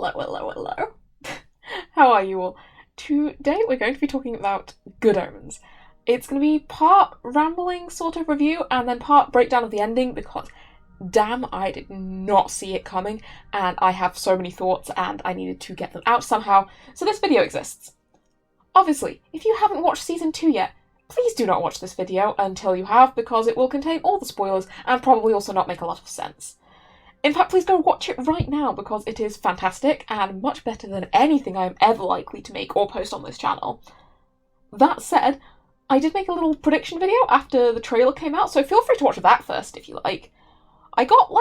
Hello, hello, hello. How are you all? Today we're going to be talking about Good Omens. It's going to be part rambling sort of review and then part breakdown of the ending because damn, I did not see it coming and I have so many thoughts and I needed to get them out somehow, so this video exists. Obviously, if you haven't watched season 2 yet, please do not watch this video until you have because it will contain all the spoilers and probably also not make a lot of sense. In fact, please go watch it right now because it is fantastic and much better than anything I am ever likely to make or post on this channel. That said, I did make a little prediction video after the trailer came out, so feel free to watch that first if you like. I got,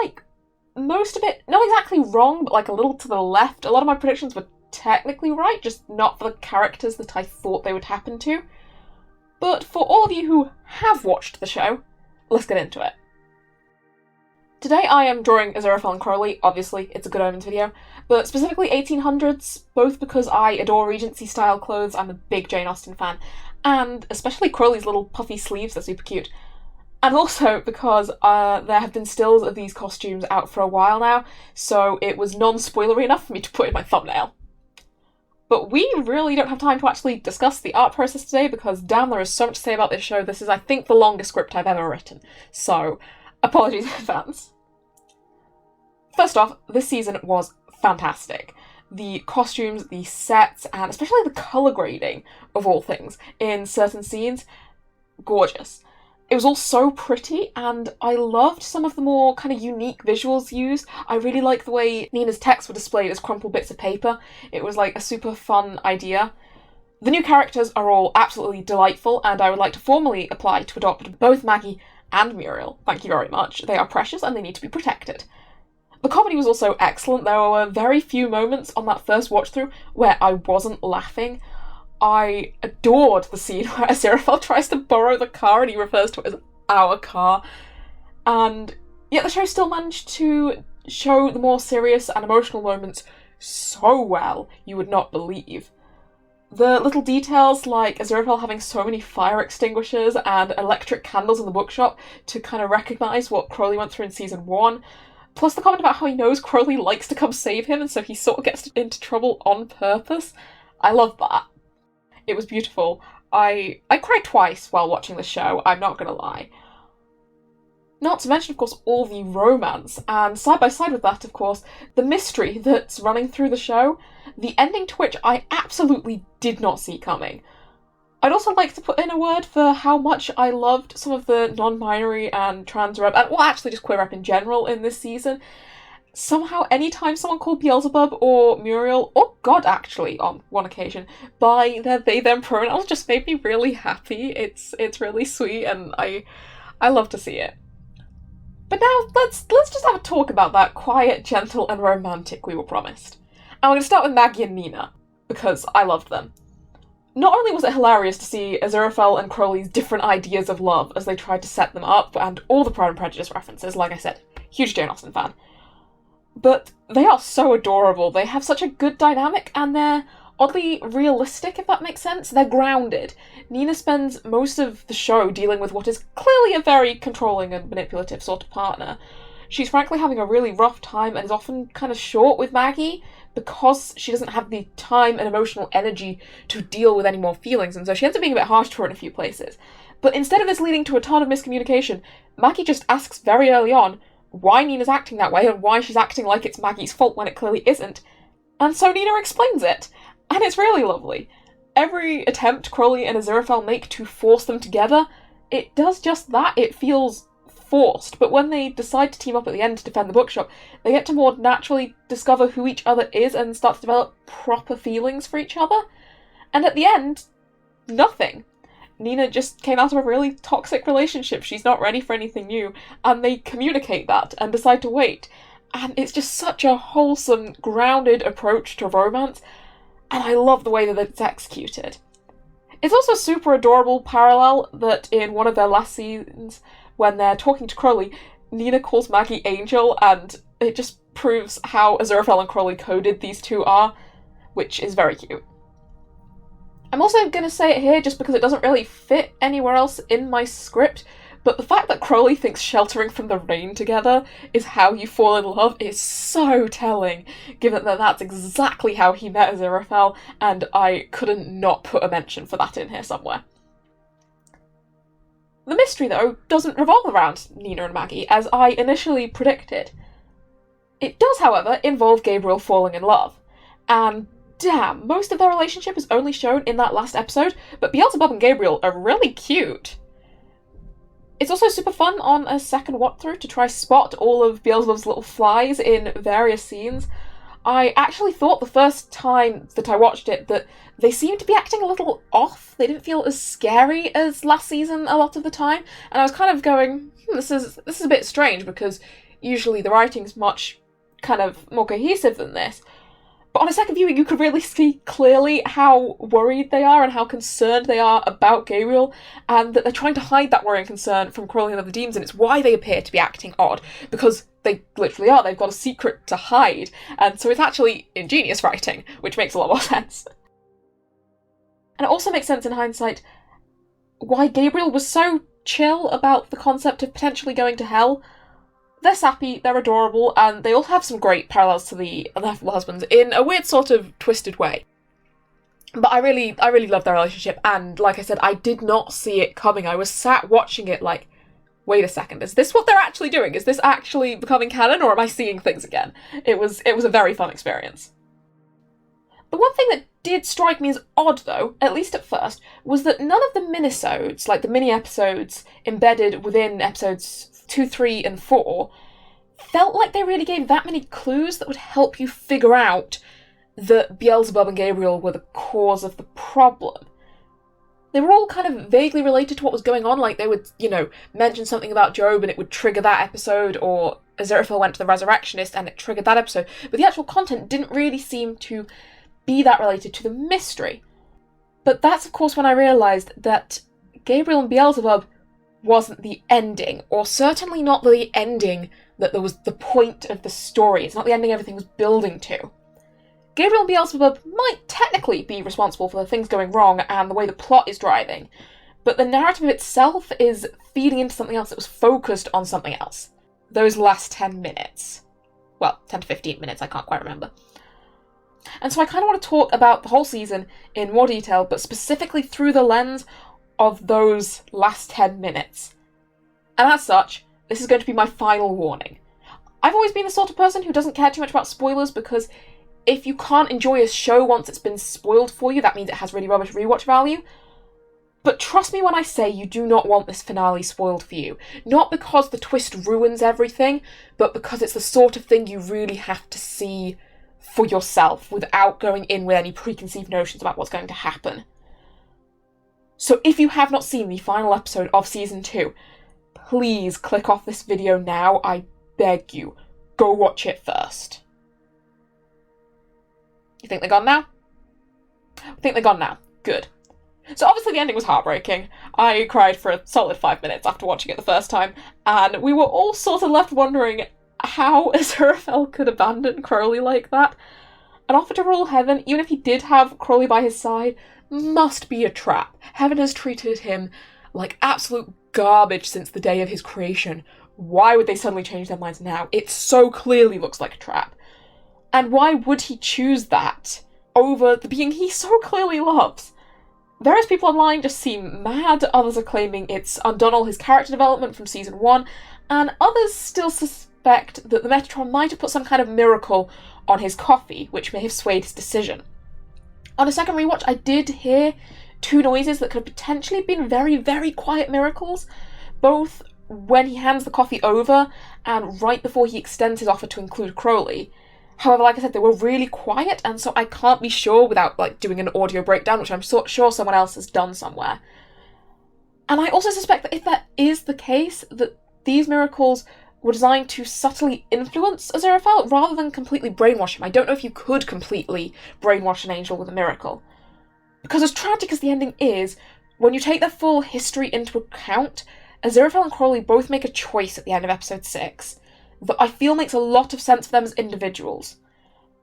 most of it, not exactly wrong, but, a little to the left. A lot of my predictions were technically right, just not for the characters that I thought they would happen to. But for all of you who have watched the show, let's get into it. Today I am drawing Aziraphale and Crowley, obviously, it's a Good Omens video, but specifically 1800s, both because I adore Regency-style clothes, I'm a big Jane Austen fan, and especially Crowley's little puffy sleeves, they're super cute. And also because there have been stills of these costumes out for a while now, so it was non-spoilery enough for me to put in my thumbnail. But we really don't have time to actually discuss the art process today because damn, there is so much to say about this show. This is, I think, the longest script I've ever written, so apologies in advance. First off, this season was fantastic. The costumes, the sets, and especially the colour grading, of all things, in certain scenes, gorgeous. It was all so pretty, and I loved some of the more kind of unique visuals used. I really liked the way Nina's texts were displayed as crumpled bits of paper. It was a super fun idea. The new characters are all absolutely delightful, and I would like to formally apply to adopt both Maggie and Muriel. Thank you very much. They are precious and they need to be protected. The comedy was also excellent. There were very few moments on that first watch through where I wasn't laughing. I adored the scene where Aziraphale tries to borrow the car and he refers to it as our car. And yet the show still managed to show the more serious and emotional moments so well you would not believe. The little details like Aziraphale having so many fire extinguishers and electric candles in the bookshop to kind of recognise what Crowley went through in season 1, plus the comment about how he knows Crowley likes to come save him and so he sort of gets into trouble on purpose. I love that. It was beautiful. I cried twice while watching the show, I'm not gonna lie. Not to mention, of course, all the romance, and side by side with that, of course, the mystery that's running through the show, the ending to which I absolutely did not see coming. I'd also like to put in a word for how much I loved some of the non-binary and trans rep, and well, actually just queer rep in general in this season. Somehow, anytime someone called Beelzebub or Muriel, or God actually, on one occasion, by their they-them pronouns just made me really happy. It's really sweet, and I love to see it. But now, let's just have a talk about that quiet, gentle, and romantic we were promised. And we're going to start with Maggie and Nina, because I loved them. Not only was it hilarious to see Aziraphale and Crowley's different ideas of love as they tried to set them up, and all the Pride and Prejudice references, like I said, huge Jane Austen fan, but they are so adorable. They have such a good dynamic, and they're oddly realistic, if that makes sense. They're grounded. Nina spends most of the show dealing with what is clearly a very controlling and manipulative sort of partner. She's frankly having a really rough time and is often kind of short with Maggie because she doesn't have the time and emotional energy to deal with any more feelings, and so she ends up being a bit harsh to her in a few places. But instead of this leading to a ton of miscommunication, Maggie just asks very early on why Nina's acting that way and why she's acting like it's Maggie's fault when it clearly isn't. And so Nina explains it. And it's really lovely. Every attempt Crowley and Aziraphale make to force them together, it does just that. It feels forced. But when they decide to team up at the end to defend the bookshop, they get to more naturally discover who each other is and start to develop proper feelings for each other. And at the end, nothing. Nina just came out of a really toxic relationship. She's not ready for anything new. And they communicate that and decide to wait. And it's just such a wholesome, grounded approach to romance. And I love the way that it's executed. It's also a super adorable parallel that in one of their last scenes, when they're talking to Crowley, Nina calls Maggie Angel, and it just proves how Aziraphale and Crowley coded these two are, which is very cute. I'm also going to say it here just because it doesn't really fit anywhere else in my script, But the fact that Crowley thinks sheltering from the rain together is how you fall in love is so telling, given that that's exactly how he met Aziraphale, and I couldn't not put a mention for that in here somewhere. The mystery, though, doesn't revolve around Nina and Maggie, as I initially predicted. It does, however, involve Gabriel falling in love. And damn, most of their relationship is only shown in that last episode, but Beelzebub and Gabriel are really cute. It's also super fun on a second watch-through to try spot all of Beelzebub's little flies in various scenes. I actually thought the first time that I watched it that they seemed to be acting a little off. They didn't feel as scary as last season a lot of the time, and I was kind of going, this is a bit strange, because usually the writing's much kind of more cohesive than this. But on a second viewing, you could really see clearly how worried they are and how concerned they are about Gabriel, and that they're trying to hide that worry and concern from Crowley and other demons, and it's why they appear to be acting odd, because they literally are. They've got a secret to hide, and so it's actually ingenious writing, which makes a lot more sense. And it also makes sense in hindsight why Gabriel was so chill about the concept of potentially going to hell. They're sappy, they're adorable, and they all have some great parallels to the Unlawful Husbands in a weird sort of twisted way. But I really love their relationship, and like I said, I did not see it coming. I was sat watching it like, wait a second, is this what they're actually doing? Is this actually becoming canon, or am I seeing things again? It was a very fun experience. The one thing that did strike me as odd, though, at least at first, was that none of the minisodes, like the mini-episodes embedded within episodes 2, 3, and 4, felt like they really gave that many clues that would help you figure out that Beelzebub and Gabriel were the cause of the problem. They were all kind of vaguely related to what was going on, like they would, mention something about Job and it would trigger that episode, or Aziraphale went to the Resurrectionist and it triggered that episode, but the actual content didn't really seem to be that related to the mystery. But that's, of course, when I realised that Gabriel and Beelzebub wasn't the ending, or certainly not the ending that was the point of the story. It's not the ending everything was building to. Gabriel and Beelzebub might technically be responsible for the things going wrong and the way the plot is driving, but the narrative itself is feeding into something else that was focused on something else. Those last 10 minutes. Well, 10 to 15 minutes, I can't quite remember. And so I kind of want to talk about the whole season in more detail, but specifically through the lens of those last 10 minutes. And as such, this is going to be my final warning. I've always been the sort of person who doesn't care too much about spoilers, because if you can't enjoy a show once it's been spoiled for you, that means it has really rubbish rewatch value. But trust me when I say you do not want this finale spoiled for you. Not because the twist ruins everything, but because it's the sort of thing you really have to see for yourself without going in with any preconceived notions about what's going to happen. So if you have not seen the final episode of Season 2, please click off this video now, I beg you. Go watch it first. You think they're gone now? I think they're gone now. Good. So obviously the ending was heartbreaking. I cried for a solid 5 minutes after watching it the first time, and we were all sort of left wondering how Aziraphale could abandon Crowley like that. An offer to rule heaven, even if he did have Crowley by his side, must be a trap. Heaven has treated him like absolute garbage since the day of his creation. Why would they suddenly change their minds now? It so clearly looks like a trap. And why would he choose that over the being he so clearly loves? Various people online just seem mad, others are claiming it's undone all his character development from Season 1, and others still suspect that the Metatron might have put some kind of miracle on his coffee, which may have swayed his decision. On a second rewatch, I did hear two noises that could have potentially been very, very quiet miracles, both when he hands the coffee over and right before he extends his offer to include Crowley. However, like I said, they were really quiet, and so I can't be sure without doing an audio breakdown, which I'm sure someone else has done somewhere. And I also suspect that if that is the case, that these miracles were designed to subtly influence Aziraphale rather than completely brainwash him. I don't know if you could completely brainwash an angel with a miracle. Because as tragic as the ending is, when you take their full history into account, Aziraphale and Crowley both make a choice at the end of episode 6 that I feel makes a lot of sense for them as individuals.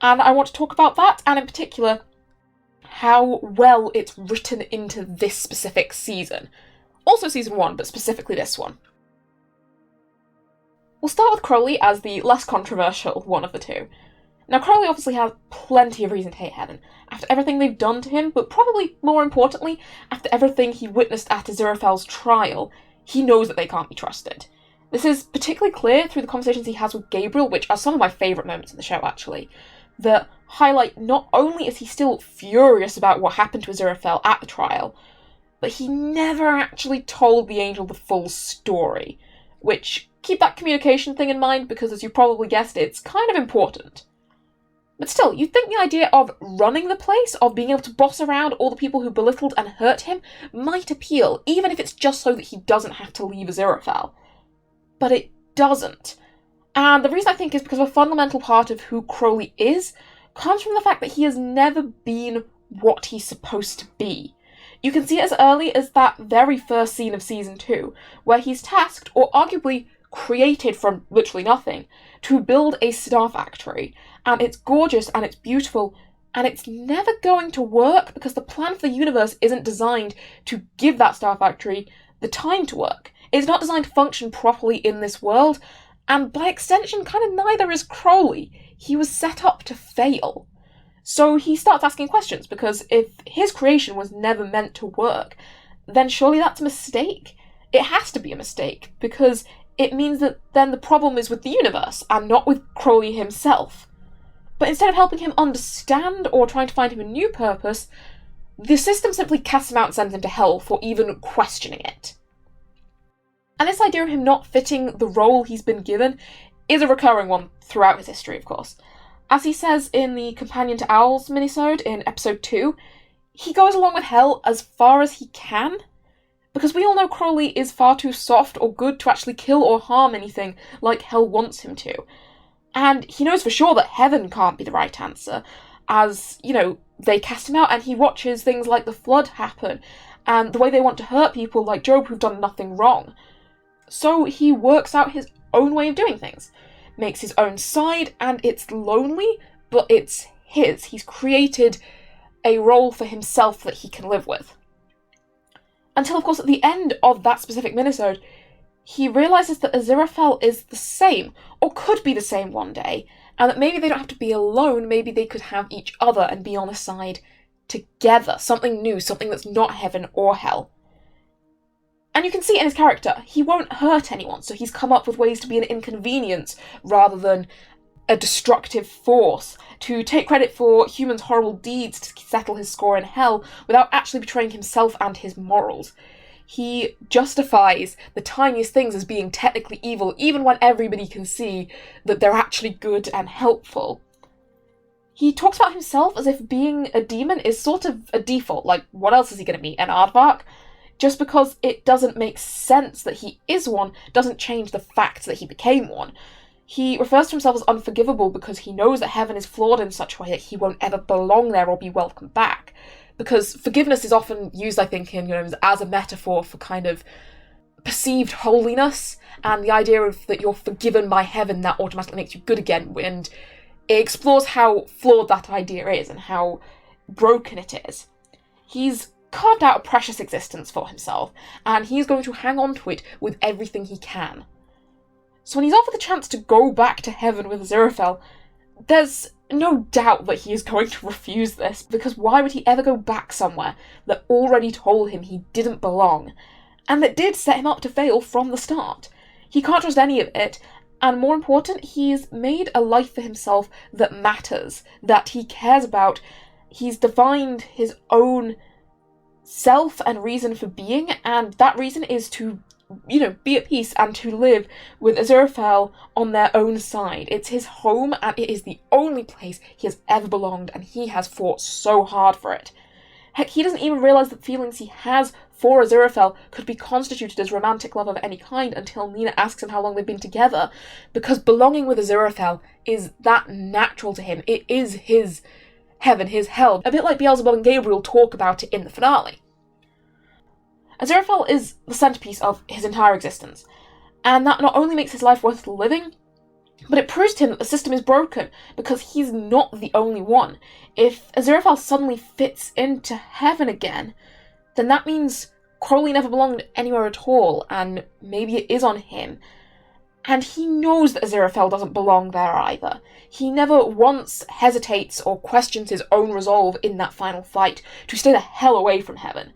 And I want to talk about that, and in particular, how well it's written into this specific season. Also Season 1, but specifically this one. We'll start with Crowley as the less controversial one of the two. Now, Crowley obviously has plenty of reason to hate Heaven, after everything they've done to him, but probably more importantly, after everything he witnessed at Aziraphale's trial. He knows that they can't be trusted. This is particularly clear through the conversations he has with Gabriel, which are some of my favourite moments in the show, actually, that highlight not only is he still furious about what happened to Aziraphale at the trial, but he never actually told the angel the full story, which, keep that communication thing in mind, because as you probably guessed, it's kind of important. But still, you'd think the idea of running the place, of being able to boss around all the people who belittled and hurt him, might appeal, even if it's just so that he doesn't have to leave Aziraphale. But it doesn't. And the reason I think is because a fundamental part of who Crowley is comes from the fact that he has never been what he's supposed to be. You can see it as early as that very first scene of Season 2, where he's tasked, or arguably created from literally nothing, to build a star factory. And it's gorgeous and it's beautiful, and it's never going to work because the plan for the universe isn't designed to give that star factory the time to work. It's not designed to function properly in this world, and by extension, kind of neither is Crowley. He was set up to fail. So he starts asking questions, because if his creation was never meant to work, then surely that's a mistake. It has to be a mistake, because it means that then the problem is with the universe, and not with Crowley himself. But instead of helping him understand or trying to find him a new purpose, the system simply casts him out and sends him to hell for even questioning it. And this idea of him not fitting the role he's been given is a recurring one throughout his history, of course. As he says in the Companion to Owls minisode in episode 2, he goes along with hell as far as he can, because we all know Crowley is far too soft or good to actually kill or harm anything like hell wants him to. And he knows for sure that heaven can't be the right answer, as, they cast him out and he watches things like the flood happen, and the way they want to hurt people like Job who've done nothing wrong. So he works out his own way of doing things, makes his own side, and it's lonely, but it's his. He's created a role for himself that he can live with. Until, of course, at the end of that specific minisode, he realises that Aziraphale is the same, or could be the same one day, and that maybe they don't have to be alone, maybe they could have each other and be on a side together, something new, something that's not heaven or hell. And you can see it in his character, he won't hurt anyone, so he's come up with ways to be an inconvenience rather than a destructive force, to take credit for humans' horrible deeds to settle his score in hell without actually betraying himself and his morals. He justifies the tiniest things as being technically evil, even when everybody can see that they're actually good and helpful. He talks about himself as if being a demon is sort of a default, like what else is he going to be, an aardvark? Just because it doesn't make sense that he is one doesn't change the fact that he became one. He refers to himself as unforgivable because he knows that heaven is flawed in such a way that he won't ever belong there or be welcomed back. Because forgiveness is often used, I think, as a metaphor for kind of perceived holiness, and the idea of that you're forgiven by heaven, that automatically makes you good again, and it explores how flawed that idea is and how broken it is. He's carved out a precious existence for himself, and he's going to hang on to it with everything he can. So when he's offered the chance to go back to heaven with Aziraphale, there's no doubt that he is going to refuse this, because why would he ever go back somewhere that already told him he didn't belong, and that did set him up to fail from the start? He can't trust any of it, and more important, he's made a life for himself that matters, that he cares about. He's defined his own self and reason for being, and that reason is to be at peace and to live with Aziraphale on their own side. It's his home, and it is the only place he has ever belonged, and he has fought so hard for it. Heck, he doesn't even realise that feelings he has for Aziraphale could be constituted as romantic love of any kind until Nina asks him how long they've been together, because belonging with Aziraphale is that natural to him. It is his heaven, his hell, a bit like Beelzebub and Gabriel talk about it in the finale. Aziraphale is the centrepiece of his entire existence, and that not only makes his life worth living, but it proves to him that the system is broken, because he's not the only one. If Aziraphale suddenly fits into heaven again, then that means Crowley never belonged anywhere at all, and maybe it is on him. And he knows that Aziraphale doesn't belong there either. He never once hesitates or questions his own resolve in that final fight to stay the hell away from heaven.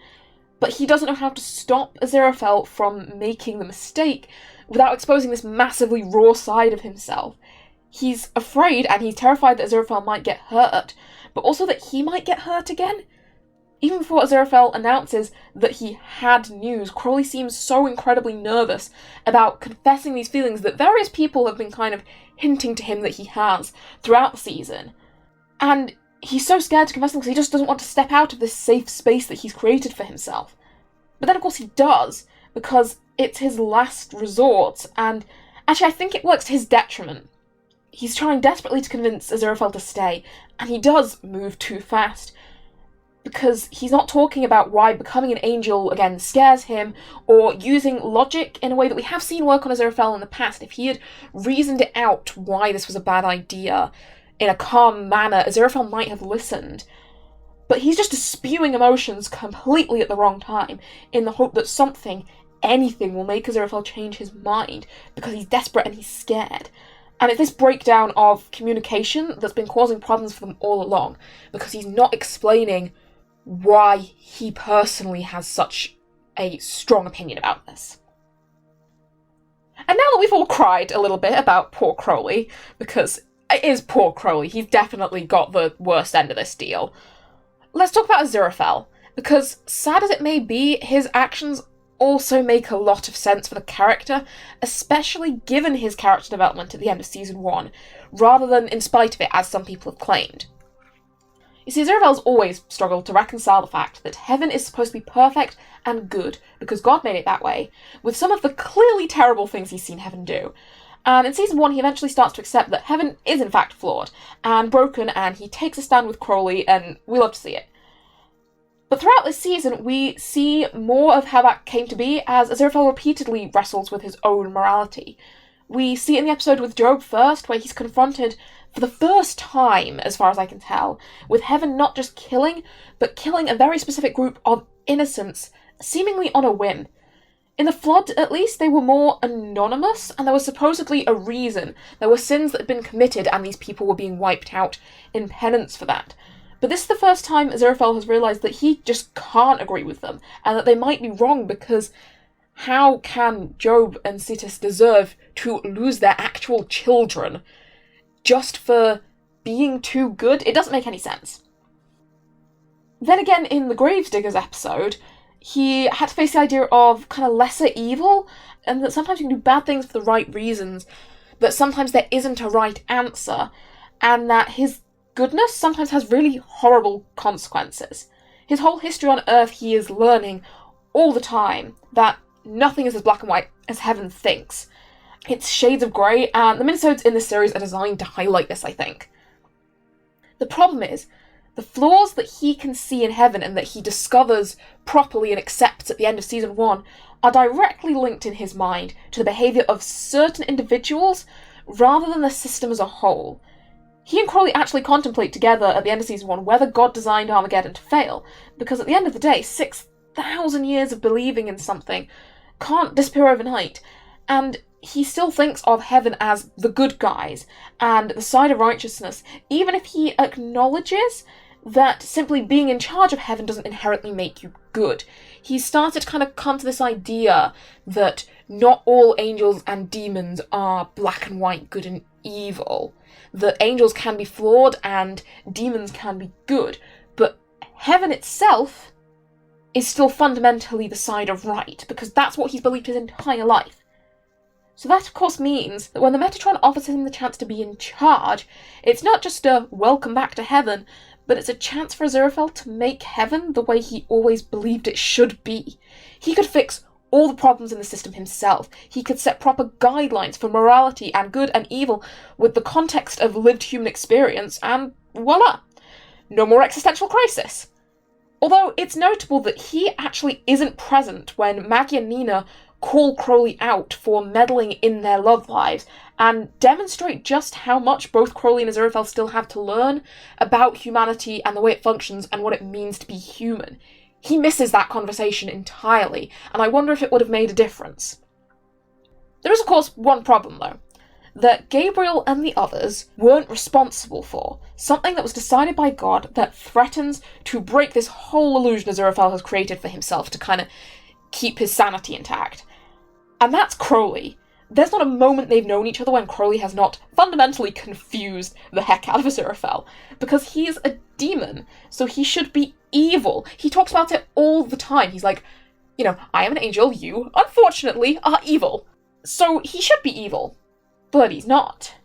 But he doesn't know how to stop Aziraphale from making the mistake without exposing this massively raw side of himself. He's afraid and he's terrified that Aziraphale might get hurt, but also that he might get hurt again. Even before Aziraphale announces that he had news, Crowley seems so incredibly nervous about confessing these feelings that various people have been kind of hinting to him that he has throughout the season. And he's so scared to confess them because he just doesn't want to step out of this safe space that he's created for himself. But then of course he does, because it's his last resort, and actually I think it works to his detriment. He's trying desperately to convince Aziraphale to stay, and he does move too fast, because he's not talking about why becoming an angel again scares him, or using logic in a way that we have seen work on Aziraphale in the past. If he had reasoned it out why this was a bad idea in a calm manner, Aziraphale might have listened. But he's just spewing emotions completely at the wrong time, in the hope that something, anything, will make Aziraphale change his mind, because he's desperate and he's scared. And it's this breakdown of communication that's been causing problems for them all along, because he's not explaining why he personally has such a strong opinion about this. And now that we've all cried a little bit about poor Crowley, because it is poor Crowley, he's definitely got the worst end of this deal, let's talk about Aziraphale, because sad as it may be, his actions also make a lot of sense for the character, especially given his character development at the end of Season 1, rather than in spite of it, as some people have claimed. You see, Aziraphale's always struggled to reconcile the fact that heaven is supposed to be perfect and good, because God made it that way, with some of the clearly terrible things he's seen heaven do. And in Season 1, he eventually starts to accept that heaven is in fact flawed and broken, and he takes a stand with Crowley, and we love to see it. But throughout this season, we see more of how that came to be, as Aziraphale repeatedly wrestles with his own morality. We see it in the episode with Job first, where he's confronted, for the first time, as far as I can tell, with heaven not just killing, but killing a very specific group of innocents, seemingly on a whim. In the flood, at least, they were more anonymous, and there was supposedly a reason. There were sins that had been committed, and these people were being wiped out in penance for that. But this is the first time Aziraphale has realised that he just can't agree with them, and that they might be wrong, because how can Job and Cetus deserve to lose their actual children just for being too good? It doesn't make any sense. Then again, in the Gravediggers episode, he had to face the idea of kind of lesser evil, and that sometimes you can do bad things for the right reasons, that sometimes there isn't a right answer, and that his goodness sometimes has really horrible consequences. His whole history on Earth, he is learning all the time that nothing is as black and white as heaven thinks. It's shades of grey, and the minisodes in this series are designed to highlight this, I think. The problem is, the flaws that he can see in heaven and that he discovers properly and accepts at the end of Season 1 are directly linked in his mind to the behaviour of certain individuals rather than the system as a whole. He and Crowley actually contemplate together at the end of Season 1 whether God designed Armageddon to fail, because at the end of the day, 6,000 years of believing in something can't disappear overnight, and he still thinks of heaven as the good guys and the side of righteousness, even if he acknowledges that simply being in charge of heaven doesn't inherently make you good. He started to kind of come to this idea that not all angels and demons are black and white, good and evil. That angels can be flawed and demons can be good, but heaven itself is still fundamentally the side of right, because that's what he's believed his entire life. So that, of course, means that when the Metatron offers him the chance to be in charge, it's not just a welcome back to heaven, but it's a chance for Aziraphale to make heaven the way he always believed it should be. He could fix all the problems in the system himself. He could set proper guidelines for morality and good and evil with the context of lived human experience, and voila! No more existential crisis. Although it's notable that he actually isn't present when Maggie and Nina call Crowley out for meddling in their love lives, and demonstrate just how much both Crowley and Aziraphale still have to learn about humanity and the way it functions and what it means to be human. He misses that conversation entirely, and I wonder if it would have made a difference. There is, of course, one problem, though, that Gabriel and the others weren't responsible for, something that was decided by God that threatens to break this whole illusion Aziraphale has created for himself to kind of keep his sanity intact. And that's Crowley. There's not a moment they've known each other when Crowley has not fundamentally confused the heck out of Aziraphale, because he's a demon, so he should be evil. He talks about it all the time. He's like, I am an angel, you, unfortunately, are evil. So he should be evil. But he's not.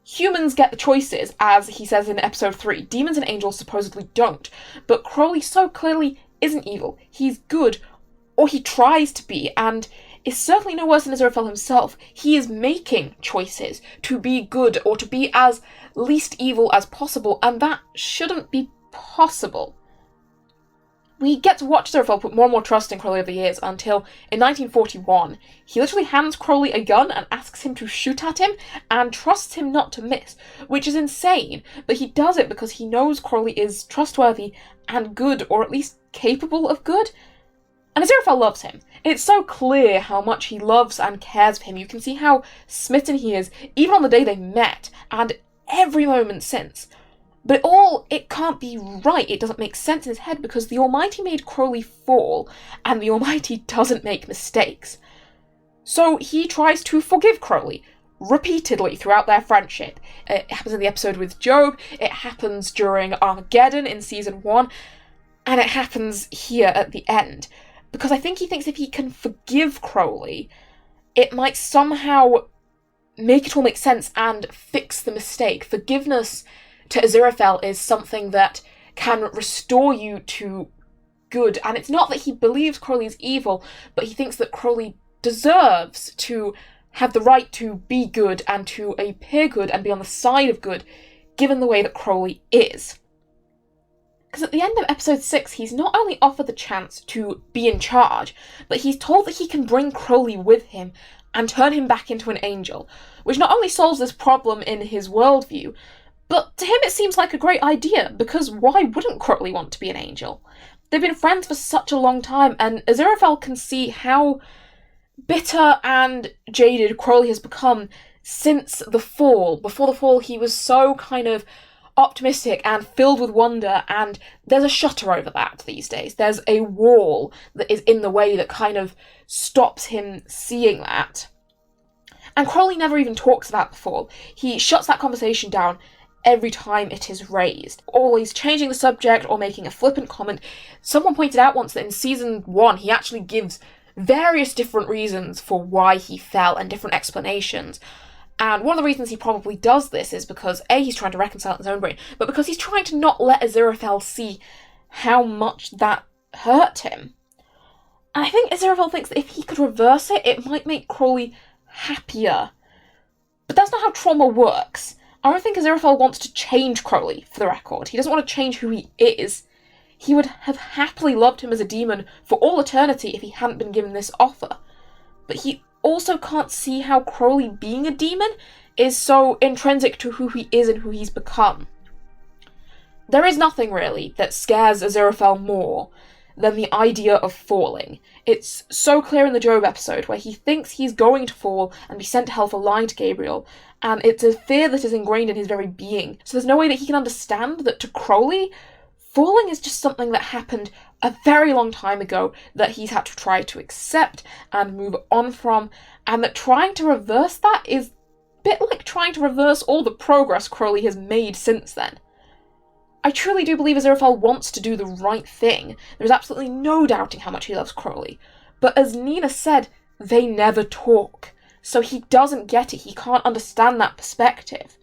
Humans get the choices, as he says in episode 3. Demons and angels supposedly don't. But Crowley so clearly isn't evil. He's good, or he tries to be, and is certainly no worse than Aziraphale himself. He is making choices to be good, or to be as least evil as possible, and that shouldn't be possible. We get to watch Aziraphale put more and more trust in Crowley over the years until, in 1941, he literally hands Crowley a gun and asks him to shoot at him, and trusts him not to miss, which is insane, but he does it because he knows Crowley is trustworthy and good, or at least capable of good. And Aziraphale loves him. It's so clear how much he loves and cares for him. You can see how smitten he is, even on the day they met, and every moment since. But it can't be right. It doesn't make sense in his head because the Almighty made Crowley fall, and the Almighty doesn't make mistakes. So he tries to forgive Crowley repeatedly throughout their friendship. It happens in the episode with Job, it happens during Armageddon in season 1, and it happens here at the end. Because I think he thinks if he can forgive Crowley, it might somehow make it all make sense and fix the mistake. Forgiveness to Aziraphale is something that can restore you to good, and it's not that he believes Crowley is evil, but he thinks that Crowley deserves to have the right to be good and to appear good and be on the side of good, given the way that Crowley is. Because at the end of episode 6, he's not only offered the chance to be in charge, but he's told that he can bring Crowley with him and turn him back into an angel, which not only solves this problem in his worldview, but to him it seems like a great idea, because why wouldn't Crowley want to be an angel? They've been friends for such a long time, and Aziraphale can see how bitter and jaded Crowley has become since the fall. Before the fall, he was so kind of optimistic and filled with wonder, and there's a shutter over that these days. There's a wall that is in the way that kind of stops him seeing that. And Crowley never even talks about the fall. He shuts that conversation down every time it is raised, always changing the subject or making a flippant comment. Someone pointed out once that in season 1 he actually gives various different reasons for why he fell and different explanations. And one of the reasons he probably does this is because A, he's trying to reconcile it in his own brain, but because he's trying to not let Aziraphale see how much that hurt him. And I think Aziraphale thinks that if he could reverse it, it might make Crowley happier. But that's not how trauma works. I don't think Aziraphale wants to change Crowley, for the record. He doesn't want to change who he is. He would have happily loved him as a demon for all eternity if he hadn't been given this offer. But he also can't see how Crowley being a demon is so intrinsic to who he is and who he's become. There is nothing, really, that scares Aziraphale more than the idea of falling. It's so clear in the Job episode, where he thinks he's going to fall and be sent to hell for lying to Gabriel, and it's a fear that is ingrained in his very being. So there's no way that he can understand that to Crowley, falling is just something that happened a very long time ago that he's had to try to accept and move on from, and that trying to reverse that is a bit like trying to reverse all the progress Crowley has made since then. I truly do believe Aziraphale wants to do the right thing. There's absolutely no doubting how much he loves Crowley. But as Nina said, they never talk. So he doesn't get it. He can't understand that perspective.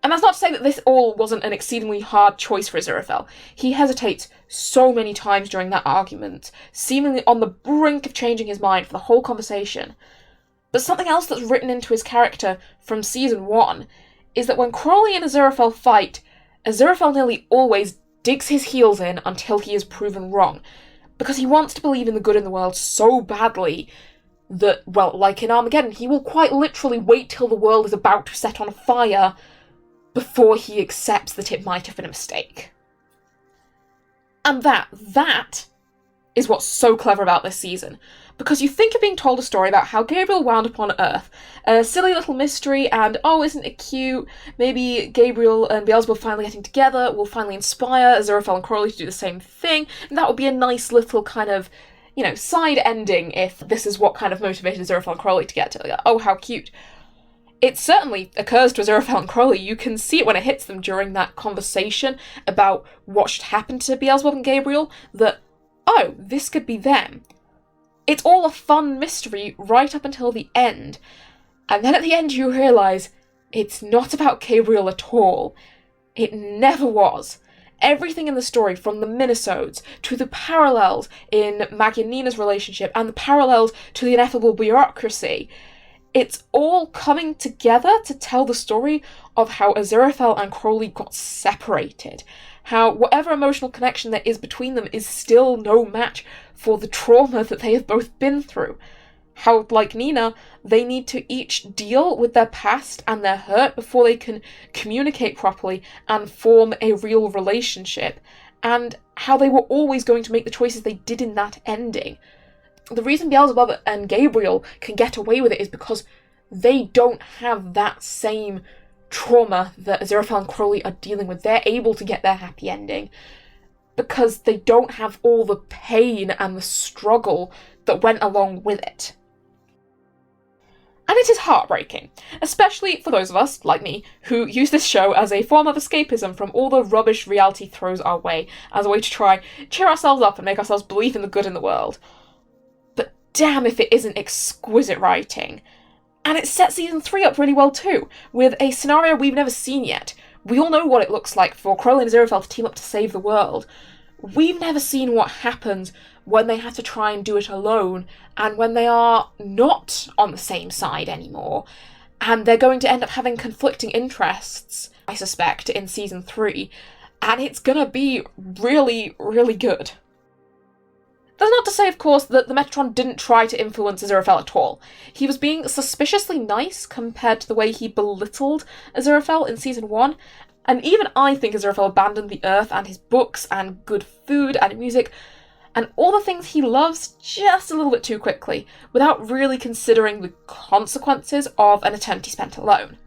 And that's not to say that this all wasn't an exceedingly hard choice for Aziraphale. He hesitates so many times during that argument, seemingly on the brink of changing his mind for the whole conversation. But something else that's written into his character from season 1 is that when Crowley and Aziraphale fight, Aziraphale nearly always digs his heels in until he is proven wrong, because he wants to believe in the good in the world so badly that, well, like in Armageddon, he will quite literally wait till the world is about to set on fire before he accepts that it might have been a mistake. And that is what's so clever about this season. Because you think you're being told a story about how Gabriel wound up on Earth, a silly little mystery, and oh, isn't it cute? Maybe Gabriel and Beelzebub finally getting together will finally inspire Aziraphale and Crowley to do the same thing, and that would be a nice little kind of, you know, side ending if this is what kind of motivated Aziraphale and Crowley to get to. Like, oh, how cute. It certainly occurs to Aziraphale and Crowley. You can see it when it hits them during that conversation about what should happen to Beelzebub and Gabriel, that, oh, this could be them. It's all a fun mystery right up until the end. And then at the end you realise it's not about Gabriel at all. It never was. Everything in the story, from the minisodes to the parallels in Maggie and Nina's relationship and the parallels to the ineffable bureaucracy, it's all coming together to tell the story of how Aziraphale and Crowley got separated. How whatever emotional connection there is between them is still no match for the trauma that they have both been through. How, like Nina, they need to each deal with their past and their hurt before they can communicate properly and form a real relationship. And how they were always going to make the choices they did in that ending. The reason Beelzebub and Gabriel can get away with it is because they don't have that same trauma that Aziraphale and Crowley are dealing with. They're able to get their happy ending because they don't have all the pain and the struggle that went along with it. And it is heartbreaking, especially for those of us, like me, who use this show as a form of escapism from all the rubbish reality throws our way, as a way to try cheer ourselves up and make ourselves believe in the good in the world. But damn if it isn't exquisite writing. And it sets season 3 up really well too, with a scenario we've never seen yet. We all know what it looks like for Crowley and Aziraphale to team up to save the world. We've never seen what happens when they have to try and do it alone, and when they are not on the same side anymore, and they're going to end up having conflicting interests, I suspect, in season 3, and it's gonna be really, really good. That's not to say, of course, that the Metatron didn't try to influence Aziraphale at all. He was being suspiciously nice compared to the way he belittled Aziraphale in season 1, and even I think Aziraphale abandoned the Earth and his books and good food and music and all the things he loves just a little bit too quickly, without really considering the consequences of an eternity spent alone.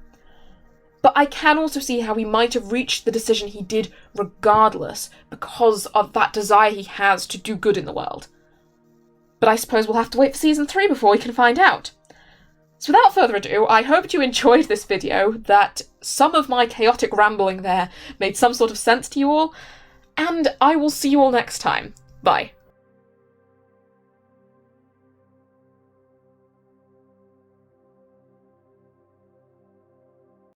But I can also see how he might have reached the decision he did regardless, because of that desire he has to do good in the world. But I suppose we'll have to wait for season 3 before we can find out. So without further ado, I hope you enjoyed this video, that some of my chaotic rambling there made some sort of sense to you all, and I will see you all next time. Bye.